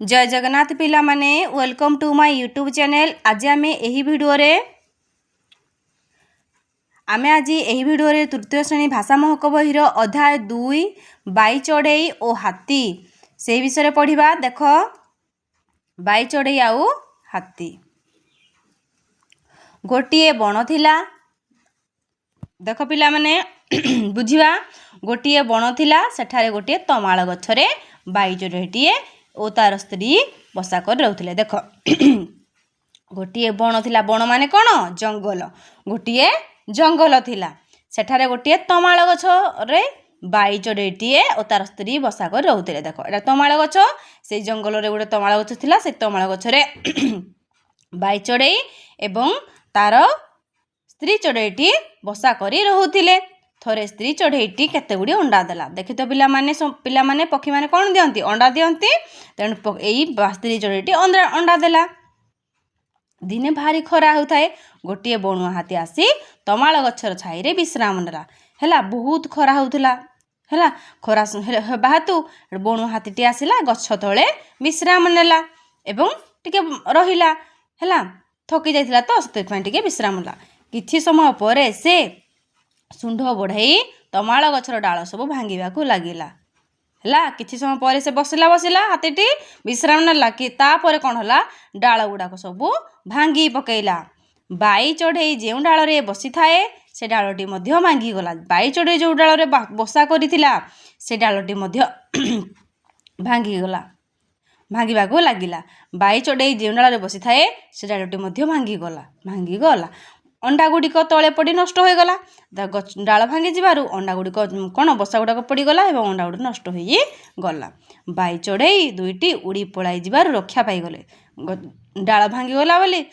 जय जगन्नाथ पिला माने welcome to my YouTube channel. आज आम यही भिडियो तृतीय श्रेणी भाषा महक बहिर अध्याय 2 बाई चढ़ई और हाथी से विषय पढ़ा। देख बाई चढ़ई आउ हाथी। गोटे बण थिला। देख पिला माने बुझिबा। गोटे बण थिला, सेठारे गोटे तमाल गछरे बाई चढ़ईटीए और तार स्त्री बसा कर रहउथिले। देख गोटे बण थिला। बण माने कौन? जंगल। गोटे जंगल थिला, सेठारे गोटे तमाल गछरे बाई चढ़ईटीए और तार स्त्री बसा कर रहउथिले। देख एटा तमाल गछ। से जंगल रे गोटे तमाल गछ थिला। से तमाल गछरे बाई चढ़ई एवं तार स्त्री चढ़ईटी बसा करी रहउथिले। थरे स्त्री चढ़ईटी केते गुडी अंडा देला। देखि तो पिला माने पक्षी माने कोन दियंती? अंडा दियंती। तेणु एई स्त्री चढ़ईटी अंडा देला। दिने भारी खरा होउथाए। गोटे बणुआ हाथी आसी तमाल गछर छाई रे विश्राम नेला। हैला बहुत खरा होउथला। हैला खरा हेबा हेतु बणुआ हाथीटी आसिला गछ तळे विश्राम नेला एवं टिके रहिला। हैला थकी जाइथिला तो सेते टिके विश्राम नेला। किछि समय परे से सुंढ बढाई तमाल गछर डाल सब भांगिबाकू लागिला। हैला किछि समय परे से बसिला हाथीटी विश्राम नेला कि तापरे कोन हला? डाल गुडाक सब भांगी पकेइला। बाई चढ़ई जेउ डाल रे बसी थाए से डालटी मध्य भांगी गला। बाई चढ़ई जो डाल रे बसा करिथिला से डालटी मध्य भांगी गला, भांगिबाकू लागिला। बाई चढ़ई जेउ डाल रे बसी थाए से डालटी मध्य भांगी गला। अंडा गुड़िक तले पड़ी नष्ट हो गला। डाल भांगी जीवारु अंडा गुड़िक कौन? बसा गुड़ाक पड़गला और अंडा गुड़ी नष्ट हो गला। बाई चढ़ई दुईटी उड़ी पलाई जीवारु रक्षा पाई गले। डाल भांगी गला बोली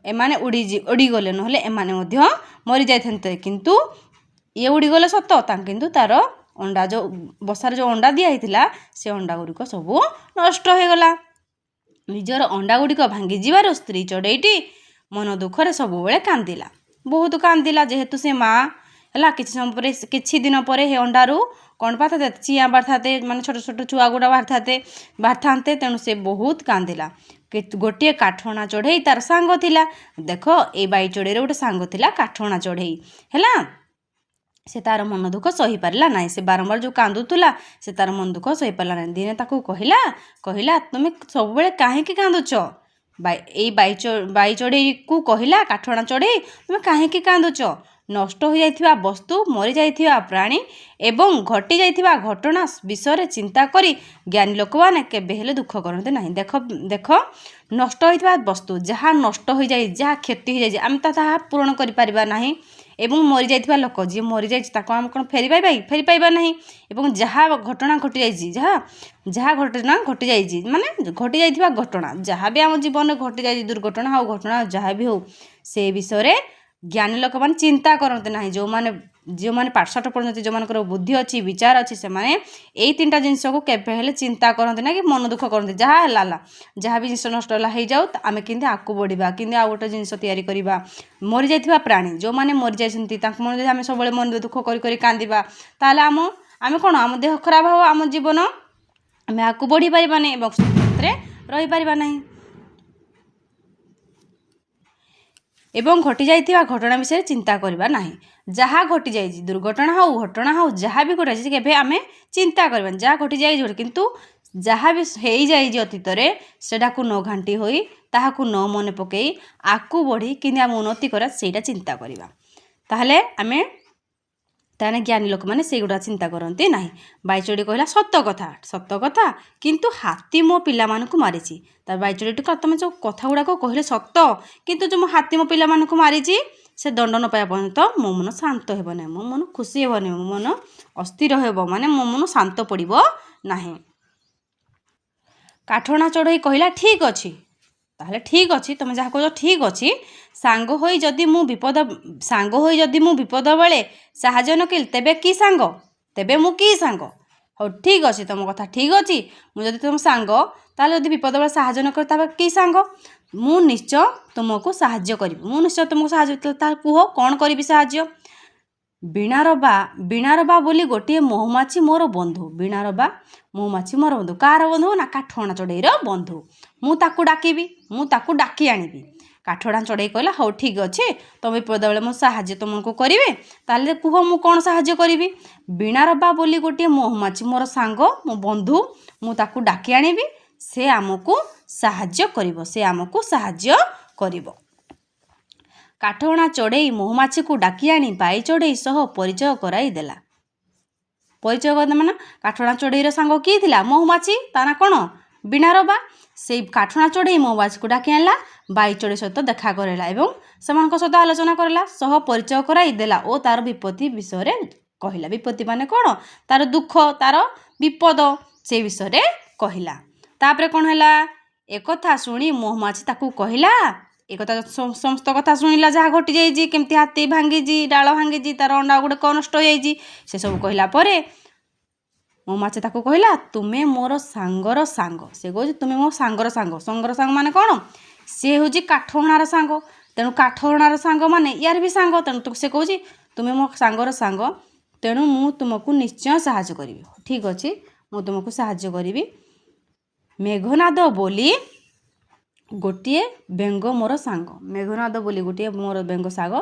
एमाने उड़ी गले, नहले एमाने मध्य मरी जाइथन्ते। किंतु ये उड़ी गले सत, किंतु तार अंडा जो बसार जो अंडा दिया हिथिला से अंडा गुड़िक सब नष्ट हो गला। निजर अंडा गुड़िक भांगी जीवारु स्त्री चढ़ईटी मन दुखरे सब बेले कांदिला। बहुत कांदिला जेहेतु से माँ है। किछि दिन पर हे अंडारू कौन पाते? चिया बाहर माने छोट छोट छुआ गुड़ा बाहर थाते। तेणु से बहुत कांदिला। गोटे काठना चढ़ई तार सांग थिला। देख ए बाई चढ़ई रे गोटे सांग थिला काठना चढ़ई। हैला से तार मन दुख सही पारला नहीं। से बारंबार जो कांदुला से तार मन दुख सही पारला नहीं। दिने ताकू कहला तुम सब बेले काहेकि कांदुच? बाई चढ़ई को कहला काठना चढ़ई तुम काहेकि कांदुच? नष्ट हो जाइथिबा वस्तु, मरी जाइथिबा प्राणी एवं घटी जाइथिबा घटना विषय चिंता करी ज्ञानी लोक माने केबे हेले दुख करते नहीं। देख नष्ट होइथिबा वस्तु जहाँ नष्ट हो जाए, जहाँ क्षति हो जाए, आम ताहा पूरण करि परिबा नहीं। एवं मरी जाइथिबा लोक जी मरी जाइछि ताको हम कोन फेरी पाइबा नहीं। एवं जहाँ घटना घटी जाइछि, जहाँ घटना घटी जाइछि माने घटी जाइथिबा घटना जहाँ भी आम जीवन में घटी जाइछि, दुर्घटना हो घटना जहाँ भी हो, से विषय ज्ञानी लोक माने चिंता करते नहीं। जो माने पाठशाठ पढ़ते, जो मानकर बुद्धि अच्छी विचार अच्छी, से माने एई तीनटा जिनिस को केबे हेले चिंता करते ना कि मन दुख करते। जहाँ हला जहाँ भी जिनिस नष्ट होला हो जाऊ, आमे किंदे आकु बढ़िबा, किंदे आ गोटे जिनिस तैयारी करिबा। मरि जाइथिबा प्राणी जो माने मरि जाइछन्ती तांको मन जे आमे सब बेले मन दुख करी कांदिबा, ताले आमे कोन आम देह खराब हो, आम जीवन आमे आकु बढ़ी परिबा नहीं एवं सुखरे रही परिबा नहीं। एवं घटी जाइथिबा घटना विषय चिंता करिबा नहीं। जहाँ घटी जाइछि दुर्घटना हो घटना हो जहाँ भी घटी जाइछि केबे आमे चिंता करबा। जहाँ घटी जाइछि किंतु जहाँ भी हेई जाइछि अतीत रे सेटा को न घांटी होई, ताहाकु न मन पकेई आकु बढ़ी किंतु आम उन्नति करा सेटा चिंता करिबा। ताहले आमे ताने ज्ञानी लोक माने से गुडा चिंता करते नहीं। बाई चढ़ई कहला सत कथा किंतु हाथी मो पिला मानकु मारिछि। तार बाई चढ़ईटी तुम जो कथा गुड़ाक कहले सत, किंतु जो मो हाथी मो पिला मानकु मारिछि से दंड न पाया पर्यंत मो मन शांत हेब नहीं, मो मन खुशी हेब नहीं, मो मन अस्थिर हेब माने मो मन शांत पड़िबो नहीं। काठना चढ़ई कहला ठीक अछि। ताहले ठीक अछि, तुम जहाँ कह ठीक अछि। सांग होई जदि मु विपद बेले साहाय्य नकल तेबे की सांग? तेबे मु की सांग? हो ठीक अछि, तुम कथा ठीक अछि। मु जदि तुम सांग ताले जदि विपद बेले साहाय्य नकर तबे की सांग? मु निश्चय तुमको साहाय्य करिबि। मु निश्चय तुमको साहाय्य ता कुह कोन करिबि साहाय्य? ବୀଣାରବା ବୋଲି ଗୋଟିଏ ମହୁମାଛି ମୋର ବନ୍ଧୁ। ବୀଣାରବା ମହୁମାଛି ମୋର ବନ୍ଧୁ। କାହାର ବନ୍ଧୁ? ନା କାଠହଣା ଚଢ଼େଇର ବନ୍ଧୁ। ମୁଁ ତାକୁ ଡାକିବି, ମୁଁ ତାକୁ ଡାକି ଆଣିବି। କାଠହଣା ଚଢ଼େଇ କହିଲା ହଉ ଠିକ୍ ଅଛି, ତୁମେ ବିପଦ ବେଳେ ମୁଁ ସାହାଯ୍ୟ ତୁମକୁ କରିବି। ତାହେଲେ କୁହ ମୁଁ କ'ଣ ସାହାଯ୍ୟ କରିବି? ବୀଣାରବା ବୋଲି ଗୋଟିଏ ମହୁମାଛି ମୋର ସାଙ୍ଗ, ମୋ ବନ୍ଧୁ, ମୁଁ ତାକୁ ଡାକି ଆଣିବି, ସେ ଆମକୁ ସାହାଯ୍ୟ କରିବ, ସେ ଆମକୁ ସାହାଯ୍ୟ କରିବ। କାଠହଣା ଚଢ଼େଇ ମହୁମାଛିକୁ ଡାକି ଆଣି ବାଇ ଚଢ଼େଇ ସହ ପରିଚୟ କରାଇ ଦେଲା। ପରିଚୟ କରିଦେଲା ମାନେ କାଠହଣା ଚଢ଼େଇର ସାଙ୍ଗ କିଏ ଥିଲା? ମହୁମାଛି। ତା ନା କ'ଣ? ବୀଣାରବା। ସେଇ କାଠହଣା ଚଢ଼େଇ ମହୁମାଛିକୁ ଡାକି ଆଣିଲା, ବାଇ ଚଢ଼େଇ ସହିତ ଦେଖା କରାଇଲା ଏବଂ ସେମାନଙ୍କ ସହିତ ଆଲୋଚନା କରିଲା, ସହ ପରିଚୟ କରାଇ ଦେଲା ଓ ତାର ବିପତ୍ତି ବିଷୟରେ କହିଲା। ବିପତ୍ତି ମାନେ କ'ଣ? ତାର ଦୁଃଖ, ତାର ବିପଦ, ସେ ବିଷୟରେ କହିଲା। ତାପରେ କ'ଣ ହେଲା? ଏକଥା ଶୁଣି ମହୁମାଛି ତାକୁ କହିଲା, ଏକଥା ସମସ୍ତ କଥା ଶୁଣିଲା, ଯାହା ଘଟିଯାଇଛି, କେମିତି ହାତୀ ଭାଙ୍ଗିଛି, ଡାଳ ଭାଙ୍ଗିଛି, ତାର ଅଣ୍ଡା ଗୁଡ଼ିକ ନଷ୍ଟ ହୋଇଯାଇଛି, ସେସବୁ କହିଲା ପରେ ମହୁମାଛି ତାକୁ କହିଲା ତୁମେ ମୋର ସାଙ୍ଗର ସାଙ୍ଗ। ସେ କହୁଛି ତୁମେ ମୋ ସାଙ୍ଗର ସାଙ୍ଗ। ସାଙ୍ଗର ସାଙ୍ଗ ମାନେ କ'ଣ? ସେ ହେଉଛି କାଠହଣାର ସାଙ୍ଗ। ତେଣୁ କାଠହଣାର ସାଙ୍ଗ ମାନେ ୟାର ବି ସାଙ୍ଗ। ତେଣୁ ସେ କହୁଛି ତୁମେ ମୋ ସାଙ୍ଗର ସାଙ୍ଗ, ତେଣୁ ମୁଁ ତୁମକୁ ନିଶ୍ଚୟ ସାହାଯ୍ୟ କରିବି। ଠିକ୍ ଅଛି, ମୁଁ ତୁମକୁ ସାହାଯ୍ୟ କରିବି। ମେଘନାଦ ବୋଲି ଗୋଟିଏ ବେଙ୍ଗ ମୋର ସାଙ୍ଗ। ମେଘନାଦ ବୋଲି ଗୋଟିଏ ମୋର ବେଙ୍ଗ ସାଙ୍ଗ,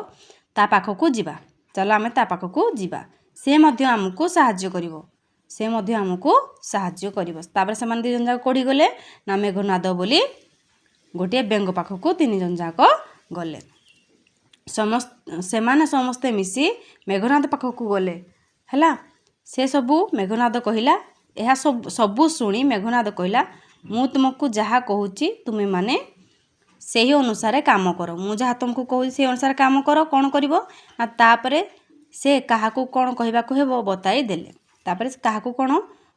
ତା ପାଖକୁ ଯିବା। ଚାଲ ଆମେ ତା ପାଖକୁ ଯିବା। ସେ ମଧ୍ୟ ଆମକୁ ସାହାଯ୍ୟ କରିବ। ସେ ମଧ୍ୟ ଆମକୁ ସାହାଯ୍ୟ କରିବ। ତାପରେ ସେମାନେ ଦୁଇ ଜଣ ଯାକ କୋଉଠି ଗଲେ? ନା ମେଘନାଦ ବୋଲି ଗୋଟିଏ ବେଙ୍ଗ ପାଖକୁ ତିନି ଜଣ ଯାକ ଗଲେ। ସେମାନେ ସମସ୍ତେ ମିଶି ମେଘନାଦ ପାଖକୁ ଗଲେ। ହେଲା, ସେ ସବୁ ମେଘନାଦ କହିଲା, ଏହା ସବୁ ଶୁଣି ମେଘନାଦ କହିଲା ମୁଁ ତୁମକୁ ଯାହା କହୁଛି ତୁମେମାନେ ସେହି ଅନୁସାରେ କାମ କର। ମୁଁ ଯାହା ତୁମକୁ କହୁଛି ସେହି ଅନୁସାରେ କାମ କର। କ'ଣ କରିବ? ନା ତାପରେ ସେ କାହାକୁ କ'ଣ କହିବାକୁ ହେବ ବତାଇ ଦେଲେ। ତାପରେ କାହାକୁ କ'ଣ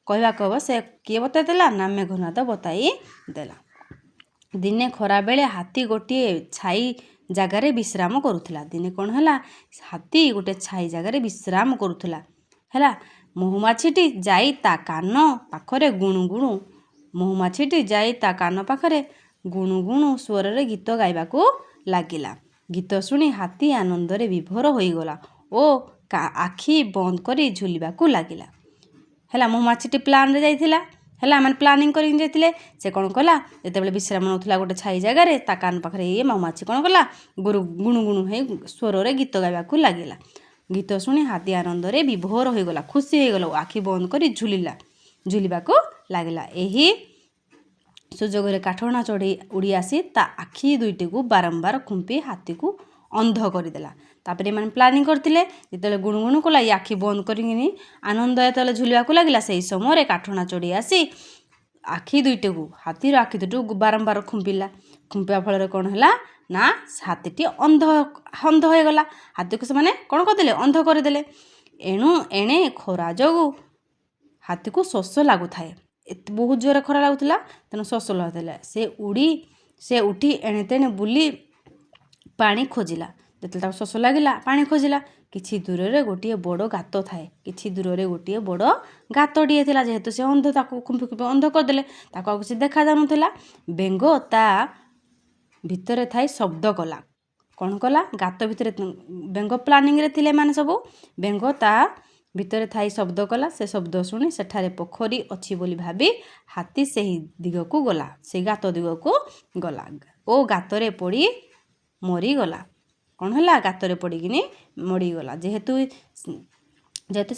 କହିବାକୁ ହେବ ସେ କିଏ ବତାଇ ଦେଲା? ନା ମେଘନାଦ ବତାଇ ଦେଲା। ଦିନେ ଖରାବେଳେ ହାତୀ ଗୋଟିଏ ଛାଇ ଜାଗାରେ ବିଶ୍ରାମ କରୁଥିଲା। ଦିନେ କ'ଣ ହେଲା? ହାତୀ ଗୋଟେ ଛାଇ ଜାଗାରେ ବିଶ୍ରାମ କରୁଥିଲା। ହେଲା, ମହୁମାଛିଟି ଯାଇ ତା କାନ ପାଖରେ ମହୁମାଛିଟି ଯାଇ ତା କାନ ପାଖରେ ଗୁଣୁ ଗୁଣୁ ସ୍ୱରରେ ଗୀତ ଗାଇବାକୁ ଲାଗିଲା। ଗୀତ ଶୁଣି ହାତୀ ଆନନ୍ଦରେ ବିଭୋର ହୋଇଗଲା ଓ ଆଖି ବନ୍ଦ କରି ଝୁଲିବାକୁ ଲାଗିଲା। ହେଲା, ମହୁମାଛିଟି ପ୍ଲାନ୍ରେ ଯାଇଥିଲା। ହେଲା, ମାନେ ପ୍ଲାନିଂ କରିକି ଯାଇଥିଲେ। ସେ କ'ଣ କଲା? ଯେତେବେଳେ ବିଶ୍ରାମ ନେଉଥିଲା ଗୋଟେ ଛାଇ ଜାଗାରେ, ତା କାନ ପାଖରେ ମହୁମାଛି କ'ଣ କଲା? ଗୁଣୁ ଗୁଣୁ ହେଇ ସ୍ୱରରେ ଗୀତ ଗାଇବାକୁ ଲାଗିଲା। ଗୀତ ଶୁଣି ହାତୀ ଆନନ୍ଦରେ ବିଭୋର ହୋଇଗଲା, ଖୁସି ହୋଇଗଲା ଓ ଆଖି ବନ୍ଦ କରି ଝୁଲିବାକୁ ଲାଗିଲା। ଏହି ସୁଯୋଗରେ କାଠହଣା ଚଢ଼େଇ ଉଡ଼ି ଆସି ତା ଆଖି ଦୁଇଟିକୁ ବାରମ୍ବାର ଖୁମ୍ପି ହାତୀକୁ ଅନ୍ଧ କରିଦେଲା। ତାପରେ ଏମାନେ ପ୍ଲାନିଂ କରିଥିଲେ, ଯେତେବେଳେ ଗୁଣୁଗୁଣୁ କଲା, ଏ ଆଖି ବନ୍ଦ କରିକିନି ଆନନ୍ଦ ଯେତେବେଳେ ଝୁଲିବାକୁ ଲାଗିଲା, ସେହି ସମୟରେ କାଠହଣା ଚଢ଼େଇ ଆସି ହାତୀର ଆଖି ଦୁଇଟିକୁ ବାରମ୍ବାର ଖୁମ୍ପିବା ଫଳରେ କ'ଣ ହେଲା? ନା ହାତୀଟି ଅନ୍ଧ ହୋଇଗଲା। ହାତୀକୁ ସେମାନେ କ'ଣ କରିଦେଲେ? ଅନ୍ଧ କରିଦେଲେ। ଏଣେ ଖରା ଯୋଗୁଁ ହାତୀକୁ ଶୋଷ ଲାଗୁଥାଏ। ବହୁତ ଜୋରରେ ଖରା ଲାଗୁଥିଲା, ତେଣୁ ଶୋଷ ଲାଗୁଥିଲା। ସେ ଉଠି ଏଣେ ତେଣେ ବୁଲି ପାଣି ଖୋଜିଲା। ଯେତେବେଳେ ତାକୁ ଶୋଷ ଲାଗିଲା, ପାଣି ଖୋଜିଲା। କିଛି ଦୂରରେ ଗୋଟିଏ ବଡ଼ ଗାତ ଥାଏ। ଗାତଟିଏ ଥିଲା। ଯେହେତୁ ସେ ଅନ୍ଧ, ତାକୁ ଖୁମ୍ପି ଅନ୍ଧ କରିଦେଲେ, ତାକୁ ଆଉ କିଛି ଦେଖାଯାଉନଥିଲା। ବେଙ୍ଗ ତା ଭିତରେ ଥାଇ ଶବ୍ଦ କଲା। କ'ଣ କଲା? ଗାତ ଭିତରେ ବେଙ୍ଗ ପ୍ଲାନିଂରେ ଥିଲେ ଏମାନେ ସବୁ। ବେଙ୍ଗ ତା ଭିତରେ ଥାଇ ଶବ୍ଦ କଲା। ସେ ଶବ୍ଦ ଶୁଣି ସେଠାରେ ପୋଖରୀ ଅଛି ବୋଲି ଭାବି ହାତୀ ସେହି ଦିଗକୁ ଗଲା, ସେଇ ଗାତ ଦିଗକୁ ଗଲା ଓ ଗାତରେ ପଡ଼ି ମରିଗଲା। କ'ଣ ହେଲା? ଗାତରେ ପଡ଼ିକିନି ମରିଗଲା। ଯେହେତୁ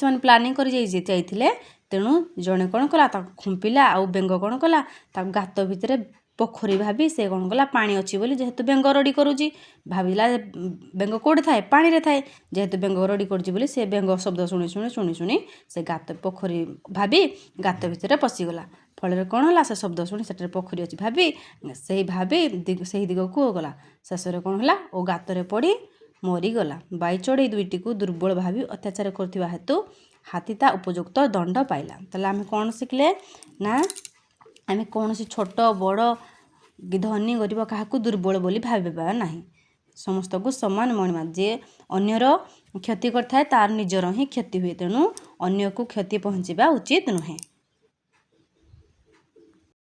ସେମାନେ ପ୍ଲାନିଂ କରି ଯାଇଥିଲେ, ତେଣୁ ଜଣେ କ'ଣ କଲା? ତାକୁ ଖୁମ୍ପିଲା। ଆଉ ବେଙ୍ଗ କ'ଣ କଲା? ତାକୁ ଗାତ ଭିତରେ ପୋଖରୀ ଭାବି ସେ କ'ଣ କଲା? ପାଣି ଅଛି ବୋଲି, ଯେହେତୁ ବେଙ୍ଗ ରଡ଼ି କରୁଛି, ଭାବିଲା ବେଙ୍ଗ କେଉଁଠି ଥାଏ? ପାଣିରେ ଥାଏ। ଯେହେତୁ ବେଙ୍ଗ ରଡ଼ି କରୁଛି ବୋଲି ସେ ବେଙ୍ଗ ଶବ୍ଦ ଶୁଣି ସେ ପୋଖରୀ ଭାବି ଗାତ ଭିତରେ ପଶିଗଲା। ଫଳରେ କ'ଣ ହେଲା? ସେ ଶବ୍ଦ ଶୁଣି ସେଠାରେ ପୋଖରୀ ଅଛି ଭାବି ସେହି ଦିଗକୁ ଗଲା। ଶେଷରେ କ'ଣ ହେଲା? ଓ ଗାତରେ ପଡ଼ି ମରିଗଲା। ବାଇ ଚଢ଼େଇ ଦୁଇଟିକୁ ଦୁର୍ବଳ ଭାବି ଅତ୍ୟାଚାର କରୁଥିବା ହେତୁ ହାତୀ ତା ଉପଯୁକ୍ତ ଦଣ୍ଡ ପାଇଲା। ତାହେଲେ ଆମେ କ'ଣ ଶିଖିଲେ? ନା ଆମେ କୌଣସି ଛୋଟ ବଡ଼ ଧନୀ ଗରିବ କାହାକୁ ଦୁର୍ବଳ ବୋଲି ଭାବିବା ନାହିଁ। ସମସ୍ତଙ୍କୁ ସମାନ ମଣିବା। ଯେ ଅନ୍ୟର କ୍ଷତି କରିଥାଏ, ତାର ନିଜର ହିଁ କ୍ଷତି ହୁଏ। ତେଣୁ ଅନ୍ୟକୁ କ୍ଷତି ପହଞ୍ଚିବା ଉଚିତ ନୁହେଁ।